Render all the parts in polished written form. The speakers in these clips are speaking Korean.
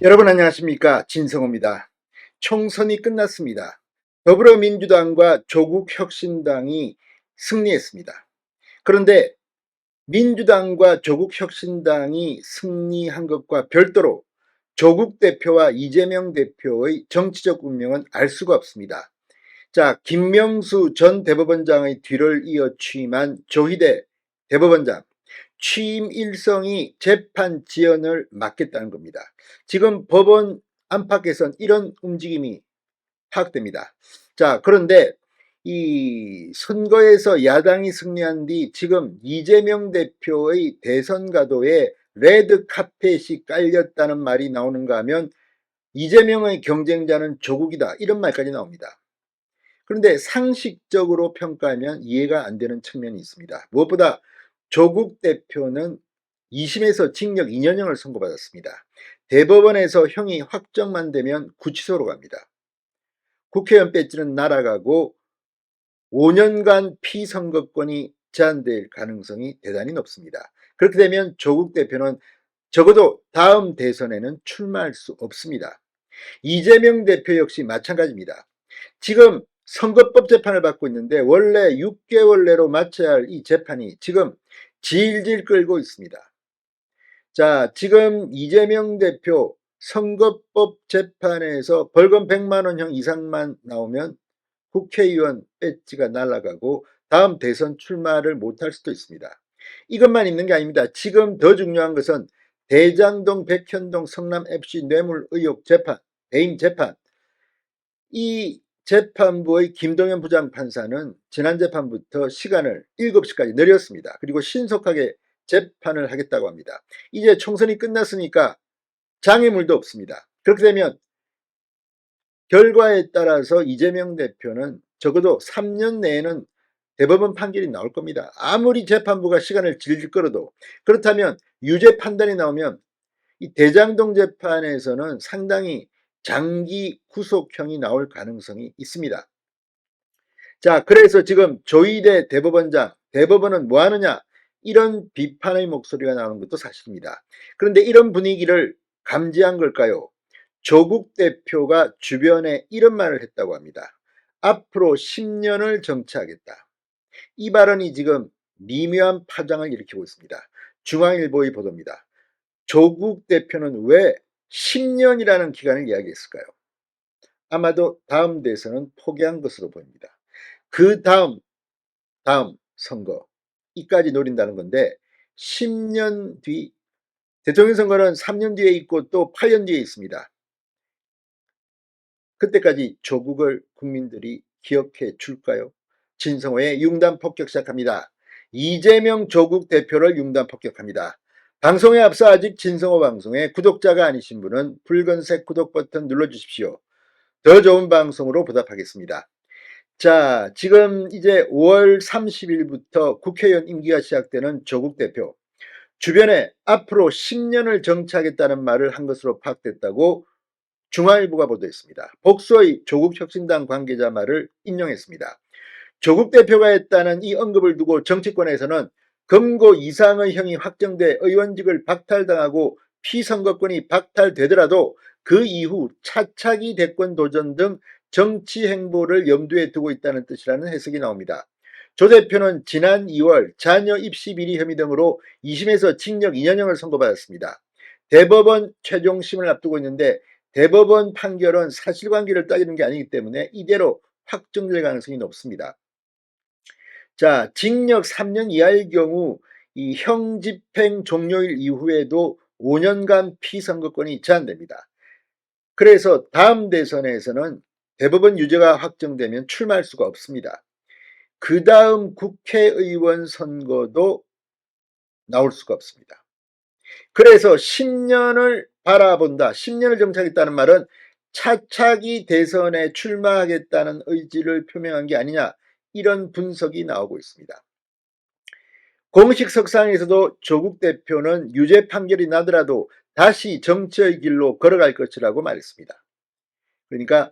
여러분 안녕하십니까? 진성호입니다. 총선이 끝났습니다. 더불어민주당과 조국혁신당이 승리했습니다. 그런데 민주당과 조국혁신당이 승리한 것과 별도로 조국 대표와 이재명 대표의 정치적 운명은 알 수가 없습니다. 자, 김명수 전 대법원장의 뒤를 이어 취임한 조희대 대법원장. 취임 일성이 재판 지연을 막겠다는 겁니다. 지금 법원 안팎에선 이런 움직임이 파악됩니다. 자, 그런데 이 선거에서 야당이 승리한 뒤 지금 이재명 대표의 대선 가도에 레드 카펫이 깔렸다는 말이 나오는가 하면 이재명의 경쟁자는 조국이다, 이런 말까지 나옵니다. 그런데 상식적으로 평가하면 이해가 안 되는 측면이 있습니다. 무엇보다 조국 대표는 2심에서 징역 2년형을 선고받았습니다. 대법원에서 형이 확정만 되면 구치소로 갑니다. 국회의원 배지는 날아가고 5년간 피선거권이 제한될 가능성이 대단히 높습니다. 그렇게 되면 조국 대표는 적어도 다음 대선에는 출마할 수 없습니다. 이재명 대표 역시 마찬가지입니다. 지금 선거법 재판을 받고 있는데 원래 6개월 내로 마쳐야 할 이 재판이 지금 질질 끌고 있습니다. 자, 지금 이재명 대표 선거법 재판에서 벌금 100만 원형 이상만 나오면 국회의원 배지가 날아가고 다음 대선 출마를 못할 수도 있습니다. 이것만 있는 게 아닙니다. 지금 더 중요한 것은 대장동, 백현동, 성남FC 뇌물 의혹 재판, 배임 재판. 이 재판부의 김동연 부장판사는 지난 재판부터 시간을 7시까지 늘렸습니다. 그리고 신속하게 재판을 하겠다고 합니다. 이제 총선이 끝났으니까 장애물도 없습니다. 그렇게 되면 결과에 따라서 이재명 대표는 적어도 3년 내에는 대법원 판결이 나올 겁니다. 아무리 재판부가 시간을 질질 끌어도. 그렇다면 유죄 판단이 나오면 이 대장동 재판에서는 상당히 장기 구속형이 나올 가능성이 있습니다. 자, 그래서 지금 조희대 대법원장, 대법원은 뭐 하느냐, 이런 비판의 목소리가 나오는 것도 사실입니다. 그런데 이런 분위기를 감지한 걸까요? 조국 대표가 주변에 이런 말을 했다고 합니다. 앞으로 10년을 정치하겠다. 이 발언이 지금 미묘한 파장을 일으키고 있습니다. 중앙일보의 보도입니다. 조국 대표는 왜 10년이라는 기간을 이야기했을까요? 아마도 다음 대선은 포기한 것으로 보입니다. 그 다음 선거, 이까지 노린다는 건데 10년 뒤, 대통령 선거는 3년 뒤에 있고 또 8년 뒤에 있습니다. 그때까지 조국을 국민들이 기억해 줄까요? 진성호의 융단 폭격 시작합니다. 이재명 조국 대표를 융단 폭격합니다. 방송에 앞서 아직 진성호 방송에 구독자가 아니신 분은 붉은색 구독 버튼 눌러주십시오. 더 좋은 방송으로 보답하겠습니다. 자, 지금 이제 5월 30일부터 국회의원 임기가 시작되는 조국 대표. 주변에 앞으로 10년을 정치하겠다는 말을 한 것으로 파악됐다고 중앙일보가 보도했습니다. 복수의 조국혁신당 관계자 말을 인용했습니다. 조국 대표가 했다는 이 언급을 두고 정치권에서는 금고 이상의 형이 확정돼 의원직을 박탈당하고 피선거권이 박탈되더라도 그 이후 차차기 대권 도전 등 정치 행보를 염두에 두고 있다는 뜻이라는 해석이 나옵니다. 조 대표는 지난 2월 자녀 입시 비리 혐의 등으로 2심에서 징역 2년형을 선고받았습니다. 대법원 최종심을 앞두고 있는데 대법원 판결은 사실관계를 따지는 게 아니기 때문에 이대로 확정될 가능성이 높습니다. 자, 징역 3년 이하일 경우 이 형집행 종료일 이후에도 5년간 피선거권이 제한됩니다. 그래서 다음 대선에서는 대법원 유죄가 확정되면 출마할 수가 없습니다. 그 다음 국회의원 선거도 나올 수가 없습니다. 그래서 10년을 바라본다, 10년을 정치하겠다는 말은 차차기 대선에 출마하겠다는 의지를 표명한 게 아니냐, 이런 분석이 나오고 있습니다. 공식 석상에서도 조국 대표는 유죄 판결이 나더라도 다시 정치의 길로 걸어갈 것이라고 말했습니다. 그러니까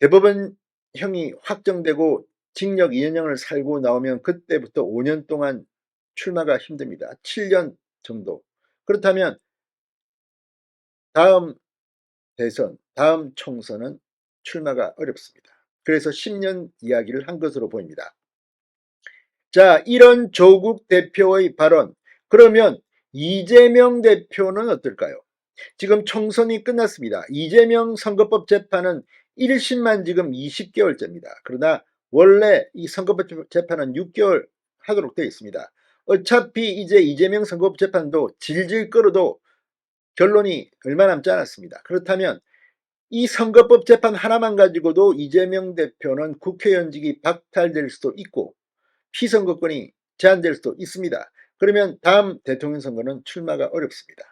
대법원 형이 확정되고 징역 2년형을 살고 나오면 그때부터 5년 동안 출마가 힘듭니다. 7년 정도. 그렇다면 다음 대선, 다음 총선은 출마가 어렵습니다. 그래서 10년 이야기를 한 것으로 보입니다. 자, 이런 조국 대표의 발언, 그러면 이재명 대표는 어떨까요? 지금 총선이 끝났습니다. 이재명 선거법 재판은 1심만 지금 20개월째입니다. 그러나 원래 이 선거법 재판은 6개월 하도록 되어 있습니다. 어차피 이제 이재명 선거법 재판도 질질 끌어도 결론이 얼마 남지 않았습니다. 그렇다면 이 선거법 재판 하나만 가지고도 이재명 대표는 국회의원직이 박탈될 수도 있고 피선거권이 제한될 수도 있습니다. 그러면 다음 대통령 선거는 출마가 어렵습니다.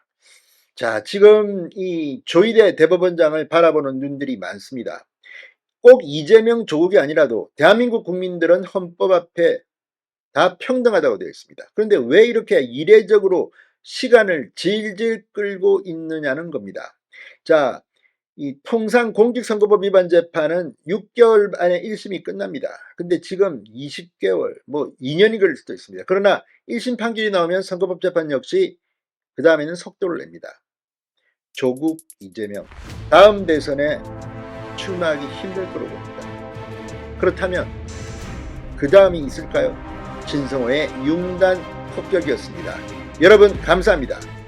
자, 지금 이 조희대 대법원장을 바라보는 눈들이 많습니다. 꼭 이재명 조국이 아니라도 대한민국 국민들은 헌법 앞에 다 평등하다고 되어 있습니다. 그런데 왜 이렇게 이례적으로 시간을 질질 끌고 있느냐는 겁니다. 자, 이 통상 공직선거법 위반 재판은 6개월 안에 1심이 끝납니다. 근데 지금 20개월, 뭐 2년이 걸릴 수도 있습니다. 그러나 1심 판결이 나오면 선거법 재판 역시 그 다음에는 속도를 냅니다. 조국, 이재명 다음 대선에 출마하기 힘들 거로 봅니다. 그렇다면 그 다음이 있을까요? 진성호의 융단 폭격이었습니다. 여러분 감사합니다.